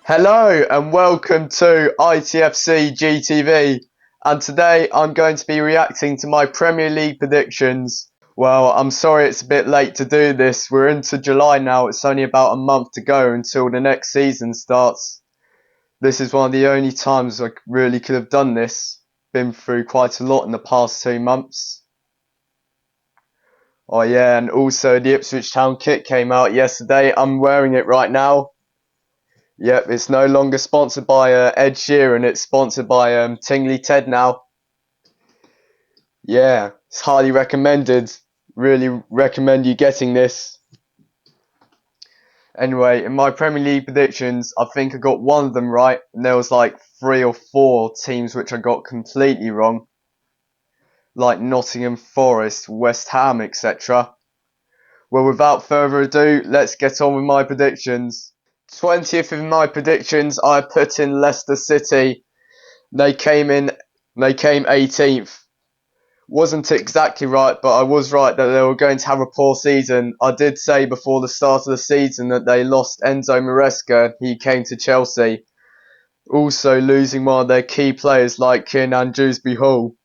Hello and welcome to ITFC GTV, and today I'm going to be reacting to my Premier League predictions. Well, I'm sorry it's a bit late to do this. We're into July now. It's only about a month to go until the next season starts. This is one of the only times I really could have done this. Been through quite a lot in the past 2 months. Oh yeah, and also the Ipswich Town kit came out yesterday. I'm wearing it right now. Yep, it's no longer sponsored by Ed Sheeran. It's sponsored by Tingley Ted now. Yeah, it's highly recommended. Really recommend you getting this. Anyway, in my Premier League predictions, I think I got one of them right, and there was like 3 or 4 teams which I got completely wrong, like Nottingham Forest, West Ham, etc. Well, without further ado, let's get on with my predictions. 20th in my predictions, I put in Leicester City. They came 18th. Wasn't exactly right, but I was right that they were going to have a poor season. I did say before the start of the season that they lost Enzo Maresca. He came to Chelsea, also losing one of their key players like Kiernan Dewsbury-Hall.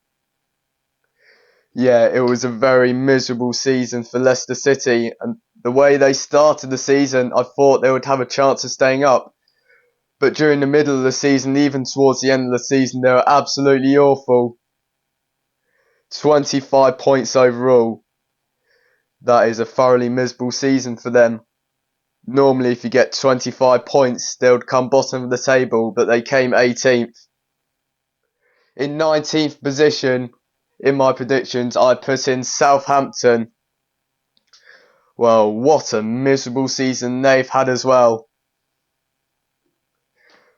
Yeah, it was a very miserable season for Leicester City, and the way they started the season, I thought they would have a chance of staying up. But during the middle of the season, even towards the end of the season, they were absolutely awful. 25 points overall. That is a thoroughly miserable season for them. Normally, if you get 25 points, they would come bottom of the table, but they came 18th. In 19th position, in my predictions, I put in Southampton. Well, what a miserable season they've had as well.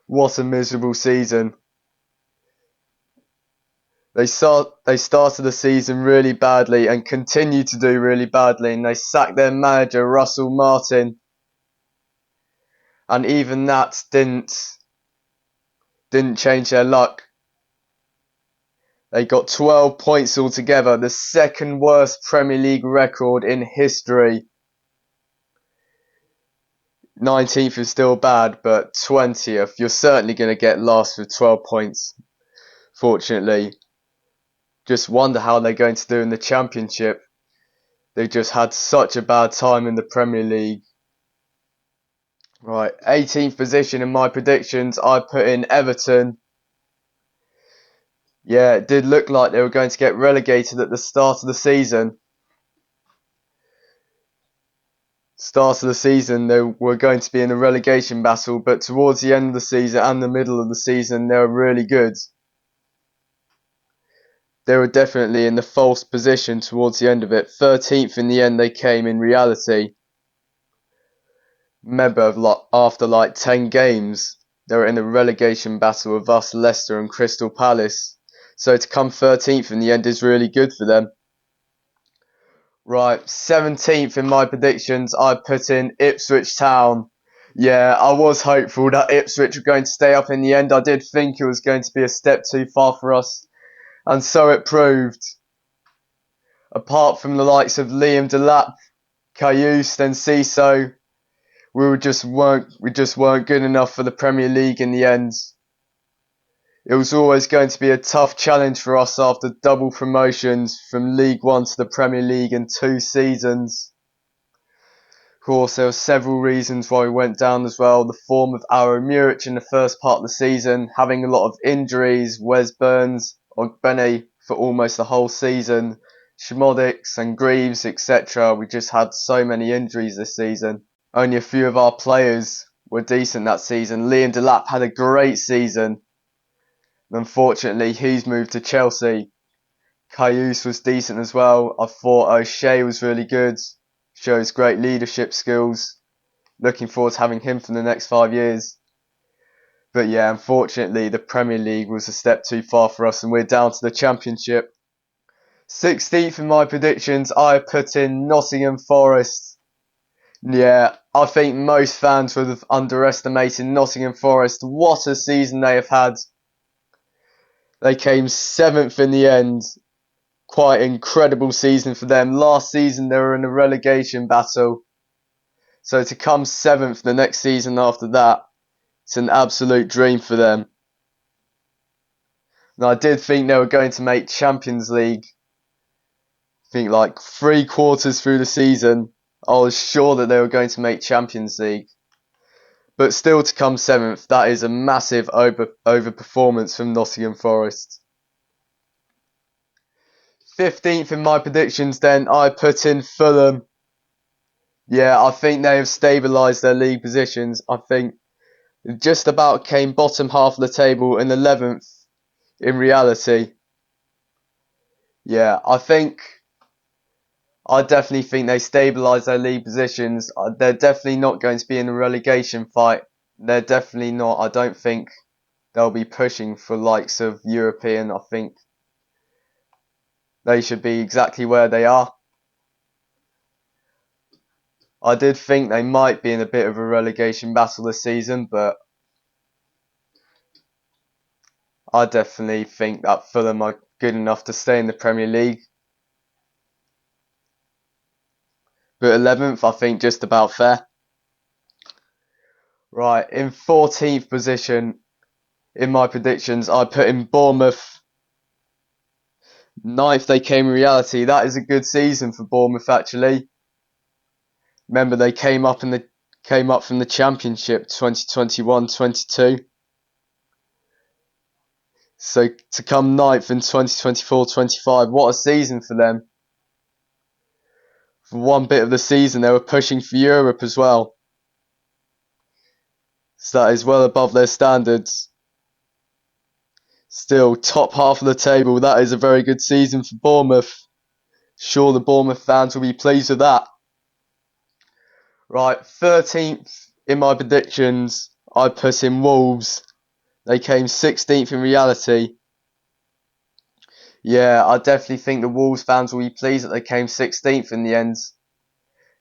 What a miserable season. They started the season really badly and continue to do really badly, and they sacked their manager Russell Martin, and even that didn't change their luck. They got 12 points altogether, the second worst Premier League record in history. 19th is still bad, but 20th, you're certainly going to get last with 12 points, fortunately. Just wonder how they're going to do in the Championship. They just had such a bad time in the Premier League. Right, 18th position in my predictions, I put in Everton. Yeah, it did look like they were going to get relegated at the start of the season. Start of the season, they were going to be in a relegation battle, but towards the end of the season and the middle of the season, they were really good. They were definitely in the false position towards the end of it. 13th in the end they came in reality. Remember, after like 10 games, they were in a relegation battle with us, Leicester and Crystal Palace. So to come 13th in the end is really good for them. Right, 17th in my predictions, I put in Ipswich Town. Yeah, I was hopeful that Ipswich were going to stay up in the end. I did think it was going to be a step too far for us, and so it proved. Apart from the likes of Liam Delap, Karius, and Ciso, we just weren't good enough for the Premier League in the end. It was always going to be a tough challenge for us after double promotions from League One to the Premier League in 2 seasons. Of course, there were several reasons why we went down as well. The form of Aaron Muric in the first part of the season, having a lot of injuries, Wes Burns, Ogbene for almost the whole season, Schmodix and Greaves, etc. We just had so many injuries this season. Only a few of our players were decent that season. Liam Delap had a great season. Unfortunately, he's moved to Chelsea. Karius was decent as well. I thought O'Shea was really good. Shows great leadership skills. Looking forward to having him for the next 5 years. But yeah, unfortunately, the Premier League was a step too far for us, and we're down to the Championship. 16th in my predictions, I put in Nottingham Forest. Yeah, I think most fans would have underestimated Nottingham Forest. What a season they have had. They came 7th in the end. Quite incredible season for them. Last season they were in a relegation battle. So to come 7th the next season after that It's an absolute dream for them. And I did think they were going to make Champions League. I think like 3/4 through the season, I was sure that they were going to make Champions League. But still to come 7th, that is a massive overperformance from Nottingham Forest. 15th in my predictions then, I put in Fulham. Yeah, I think they have stabilised their league positions. I think just about came bottom half of the table in 11th in reality. Yeah, I definitely think they stabilised their league positions. They're definitely not going to be in a relegation fight. They're definitely not. I don't think they'll be pushing for likes of European. I think they should be exactly where they are. I did think they might be in a bit of a relegation battle this season, but I definitely think that Fulham are good enough to stay in the Premier League. But 11th, I think just about fair. Right, in 14th position in my predictions, I put in Bournemouth. 9th, they came in reality. That is a good season for Bournemouth, actually. Remember, they came up from the Championship 2021-22. So to come 9th in 2024-25, what a season for them. For one bit of the season, they were pushing for Europe as well. So that is well above their standards. Still, top half of the table, that is a very good season for Bournemouth. Sure, the Bournemouth fans will be pleased with that. Right, 13th in my predictions, I put in Wolves. They came 16th in reality. Yeah, I definitely think the Wolves fans will be pleased that they came 16th in the end.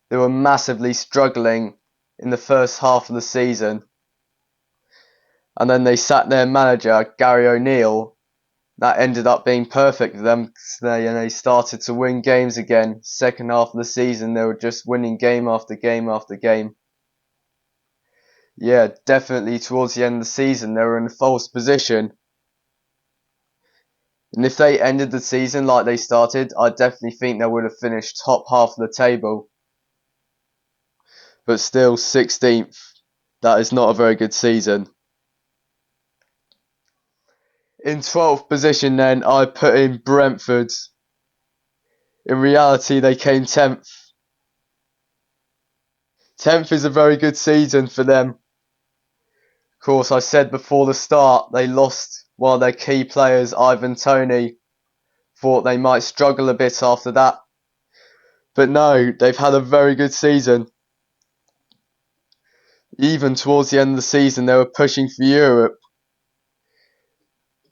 They were massively struggling in the first half of the season. And then they sacked their manager, Gary O'Neill. That ended up being perfect for them. They started to win games again. Second half of the season, they were just winning game after game after game. Yeah, definitely towards the end of the season, they were in a false position. And if they ended the season like they started, I definitely think they would have finished top half of the table. But still, 16th. That is not a very good season. In 12th position then, I put in Brentford. In reality, they came 10th. 10th is a very good season for them. Of course, I said before the start, they lost one of their key players, Ivan Toney. Thought they might struggle a bit after that. But no, they've had a very good season. Even towards the end of the season, they were pushing for Europe.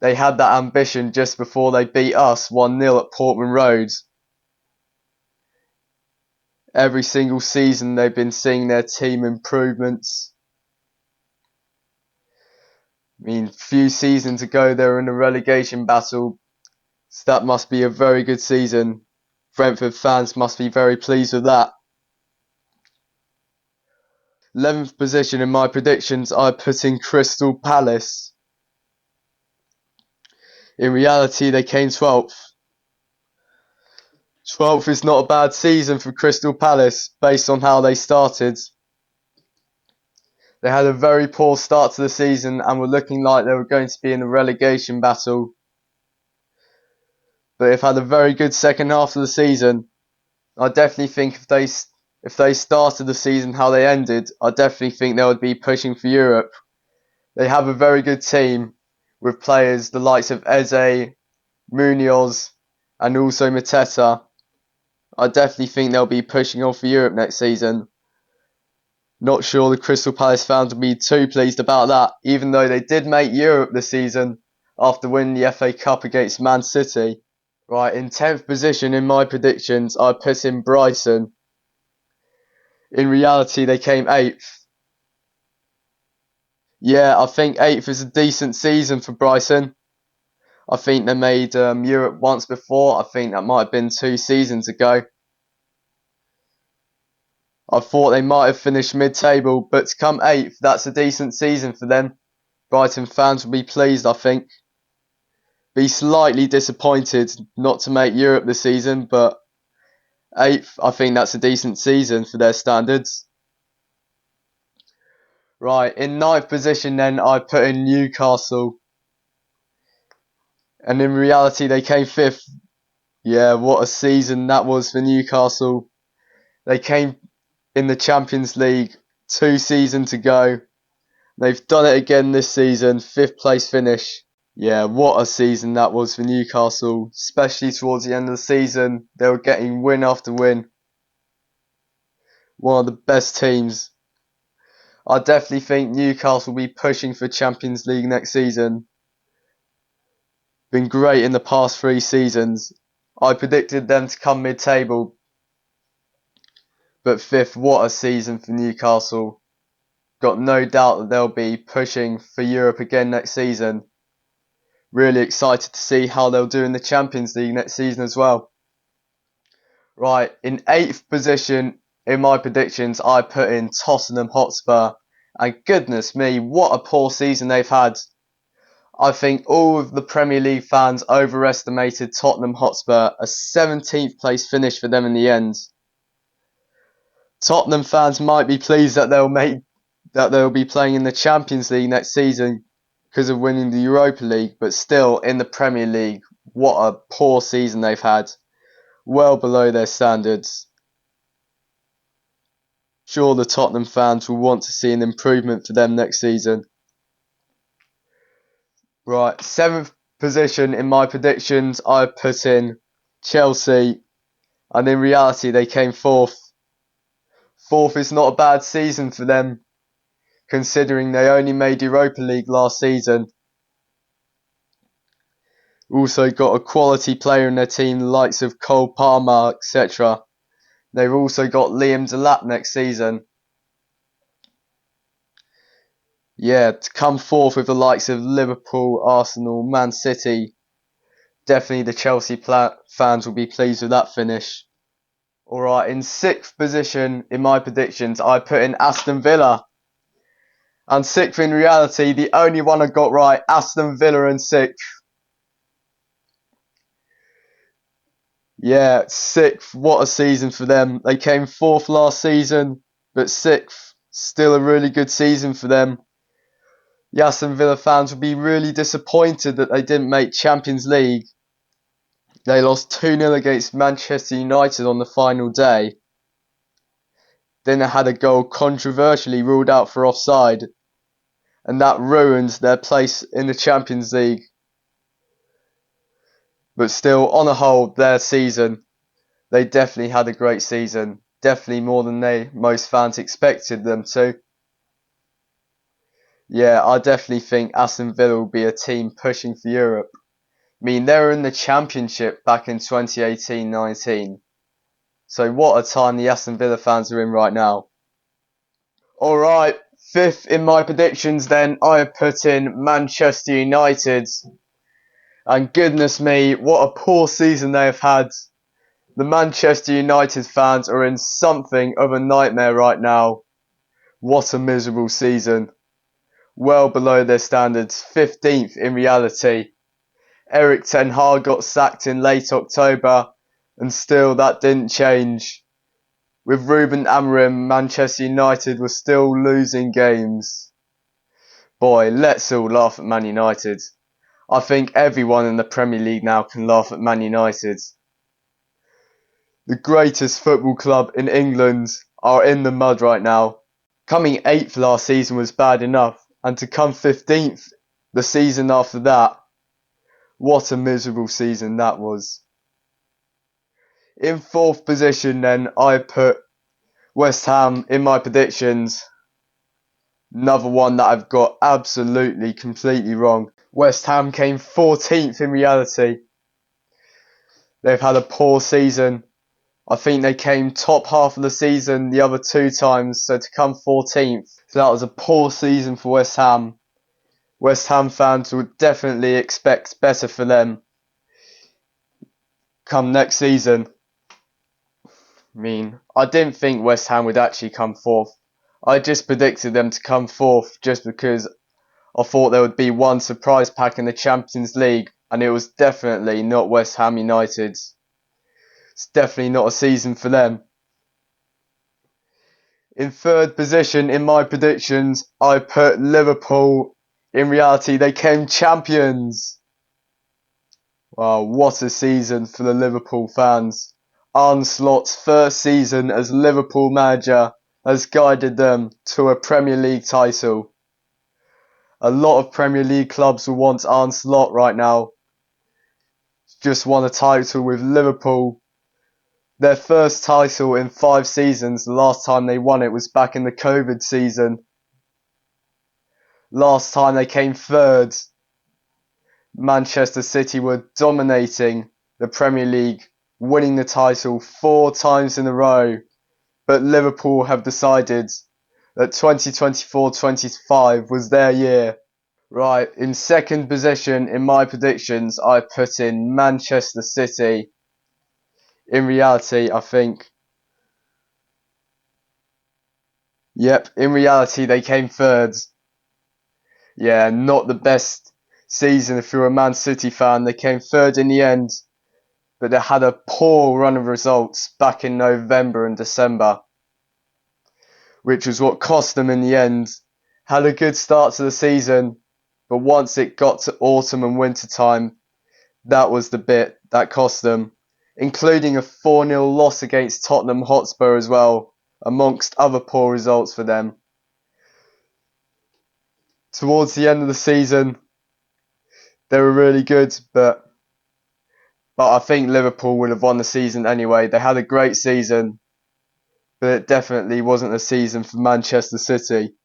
They had that ambition just before they beat us 1-0 at Portman Road. Every single season they've been seeing their team improvements. I mean, few seasons ago they were in a relegation battle, so that must be a very good season. Brentford fans must be very pleased with that. 11th position in my predictions, I put in Crystal Palace. In reality, they came 12th. 12th is not a bad season for Crystal Palace, based on how they started. They had a very poor start to the season and were looking like they were going to be in a relegation battle. But they've had a very good second half of the season. I definitely think if they started the season how they ended, I definitely think they would be pushing for Europe. They have a very good team with players the likes of Eze, Munoz, and also Mateta. I definitely think they'll be pushing on for Europe next season. Not sure the Crystal Palace fans will be too pleased about that, even though they did make Europe this season after winning the FA Cup against Man City. Right, in 10th position in my predictions, I put in Brighton. In reality, they came 8th. Yeah, I think 8th is a decent season for Brighton. I think they made Europe once before. I think that might have been 2 seasons ago. I thought they might have finished mid-table, but to come 8th, that's a decent season for them. Brighton fans will be pleased, I think. Be slightly disappointed not to make Europe this season, but 8th, I think that's a decent season for their standards. Right, in 9th position then, I put in Newcastle. And in reality, they came 5th. Yeah, what a season that was for Newcastle. They came in the Champions League 2 seasons ago. They've done it again this season, 5th place finish. Yeah, what a season that was for Newcastle, especially towards the end of the season. They were getting win after win. One of the best teams. I definitely think Newcastle will be pushing for Champions League next season. Been great in the past 3 seasons. I predicted them to come mid-table. But 5th, what a season for Newcastle. Got no doubt that they'll be pushing for Europe again next season. Really excited to see how they'll do in the Champions League next season as well. Right, in 8th position in my predictions, I put in Tottenham Hotspur. And goodness me, what a poor season they've had. I think all of the Premier League fans overestimated Tottenham Hotspur. A 17th place finish for them in the end. Tottenham fans might be pleased that they'll be playing in the Champions League next season because of winning the Europa League, but still in the Premier League, what a poor season they've had. Well below their standards. Sure, the Tottenham fans will want to see an improvement for them next season. Right, 7th position in my predictions, I put in Chelsea, and in reality they came 4th. 4th is not a bad season for them, considering they only made Europa League last season. Also got a quality player in their team, the likes of Cole Palmer, etc. They've also got Liam Delap next season. Yeah, to come 4th with the likes of Liverpool, Arsenal, Man City, definitely the Chelsea fans will be pleased with that finish. Alright, in 6th position in my predictions, I put in Aston Villa. And 6th in reality, the only one I got right, Aston Villa in 6th. Yeah, 6th, what a season for them. They came 4th last season, but 6th, still a really good season for them. The Aston Villa fans will be really disappointed that they didn't make Champions League. They lost 2-0 against Manchester United on the final day. Then they had a goal controversially ruled out for offside, and that ruined their place in the Champions League. But still, on the whole, their season, they definitely had a great season. Definitely more than most fans expected them to. Yeah, I definitely think Aston Villa will be a team pushing for Europe. I mean, they were in the Championship back in 2018-19. So what a time the Aston Villa fans are in right now. Alright, 5th in my predictions then, I have put in Manchester United. And goodness me, what a poor season they have had. The Manchester United fans are in something of a nightmare right now. What a miserable season. Well below their standards, 15th in reality. Erik ten Hag got sacked in late October, and still that didn't change. With Ruben Amorim, Manchester United were still losing games. Boy, let's all laugh at Man United. I think everyone in the Premier League now can laugh at Man United. The greatest football club in England are in the mud right now. Coming 8th last season was bad enough, and to come 15th the season after that, what a miserable season that was. In 4th position then, I put West Ham in my predictions. Another one that I've got absolutely, completely wrong. West Ham came 14th in reality. They've had a poor season. I think they came top half of the season the other 2 times, so to come 14th. So that was a poor season for West Ham. West Ham fans would definitely expect better for them come next season. I didn't think West Ham would actually come fourth. I just predicted them to come fourth just because I thought there would be one surprise pack in the Champions League, and it was definitely not West Ham United. It's definitely not a season for them. In third position in my predictions, I put Liverpool. In reality, they came champions. Wow, what a season for the Liverpool fans. Arne Slot's first season as Liverpool manager has guided them to a Premier League title. A lot of Premier League clubs will want Arne Slot right now. Just won a title with Liverpool. Their first title in 5 seasons. The last time they won it was back in the COVID season. Last time they came third. Manchester City were dominating the Premier League, winning the title 4 times in a row. But Liverpool have decided that 2024-25 was their year. Right, in second position in my predictions, I put in Manchester City. In reality, I think... Yep, in reality, they came third. Yeah, not the best season if you're a Man City fan. They came third in the end, but they had a poor run of results back in November and December, which was what cost them in the end. Had a good start to the season, but once it got to autumn and winter time, that was the bit that cost them, including a 4-0 loss against Tottenham Hotspur as well, amongst other poor results for them. Towards the end of the season, they were really good, but I think Liverpool would have won the season anyway. They had a great season, but it definitely wasn't a season for Manchester City.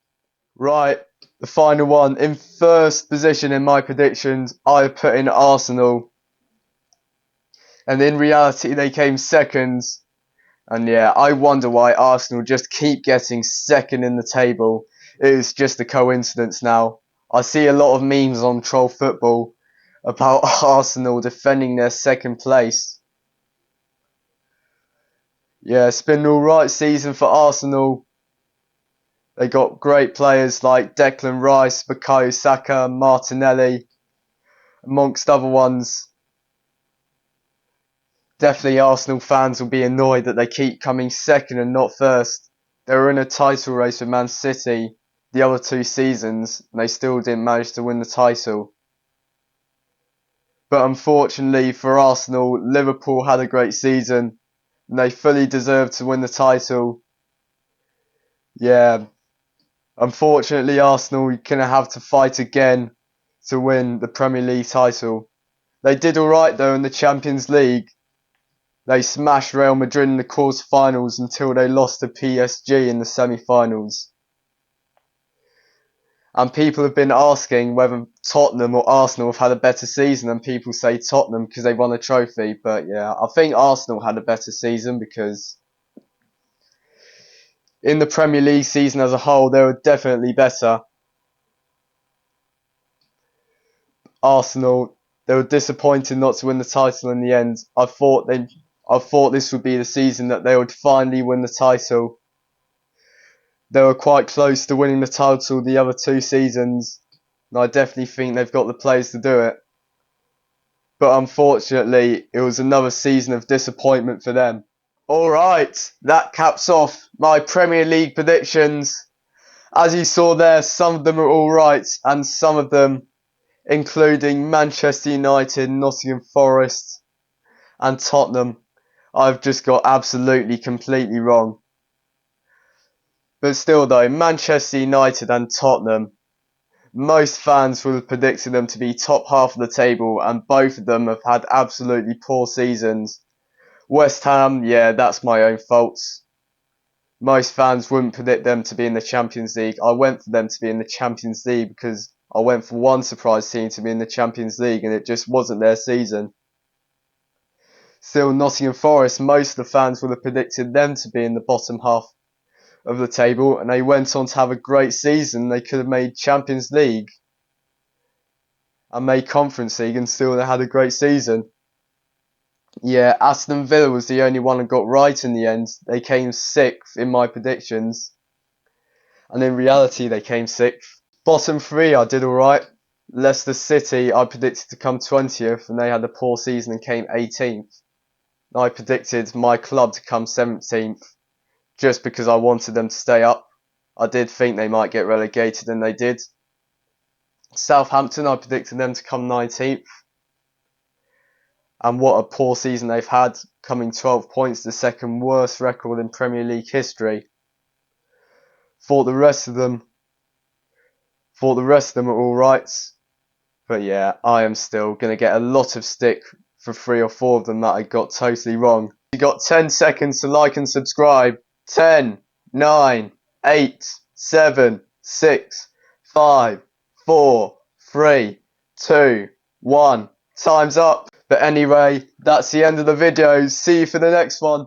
Right, the final one. In first position in my predictions, I put in Arsenal. And in reality, they came second. And yeah, I wonder why Arsenal just keep getting second in the table. It is just a coincidence now. I see a lot of memes on Troll Football about Arsenal defending their second place. Yeah, it's been an alright season for Arsenal. They got great players like Declan Rice, Bukayo Saka, Martinelli, amongst other ones. Definitely Arsenal fans will be annoyed that they keep coming second and not first. They were in a title race with Man City the other 2 seasons, and they still didn't manage to win the title. But unfortunately for Arsenal, Liverpool had a great season, and they fully deserved to win the title. Yeah, unfortunately Arsenal are going to have to fight again to win the Premier League title. They did alright though in the Champions League. They smashed Real Madrid in the quarter-finals until they lost to PSG in the semi-finals. And people have been asking whether Tottenham or Arsenal have had a better season, and people say Tottenham because they won a trophy. But yeah, I think Arsenal had a better season because in the Premier League season as a whole, they were definitely better. Arsenal, they were disappointed not to win the title in the end. I thought this would be the season that they would finally win the title. They were quite close to winning the title the other 2 seasons, and I definitely think they've got the players to do it. But unfortunately, it was another season of disappointment for them. Alright, that caps off my Premier League predictions. As you saw there, some of them are alright, and some of them, including Manchester United, Nottingham Forest, and Tottenham, I've just got absolutely completely wrong. But still though, Manchester United and Tottenham, most fans would have predicted them to be top half of the table, and both of them have had absolutely poor seasons. West Ham, yeah, that's my own faults. Most fans wouldn't predict them to be in the Champions League. I went for them to be in the Champions League because I went for one surprise team to be in the Champions League, and it just wasn't their season. Still, Nottingham Forest, most of the fans would have predicted them to be in the bottom half of the table, and they went on to have a great season. They could have made Champions League and made Conference League, and still they had a great season. Yeah, Aston Villa was the only one I got right in the end. They came 6th in my predictions. And in reality, they came 6th. Bottom 3, I did alright. Leicester City, I predicted to come 20th, and they had a poor season and came 18th. I predicted my club to come 17th, just because I wanted them to stay up. I did think they might get relegated, and they did. Southampton, I predicted them to come 19th. And what a poor season they've had, coming 12 points, the second worst record in Premier League history. Thought the rest of them are alright. But yeah, I am still going to get a lot of stick for 3 or 4 of them that I got totally wrong. You got 10 seconds to like and subscribe. 10, 9, 8, 7, 6, 5, 4, 3, 2, 1. Time's up. But anyway, that's the end of the video. See you for the next one.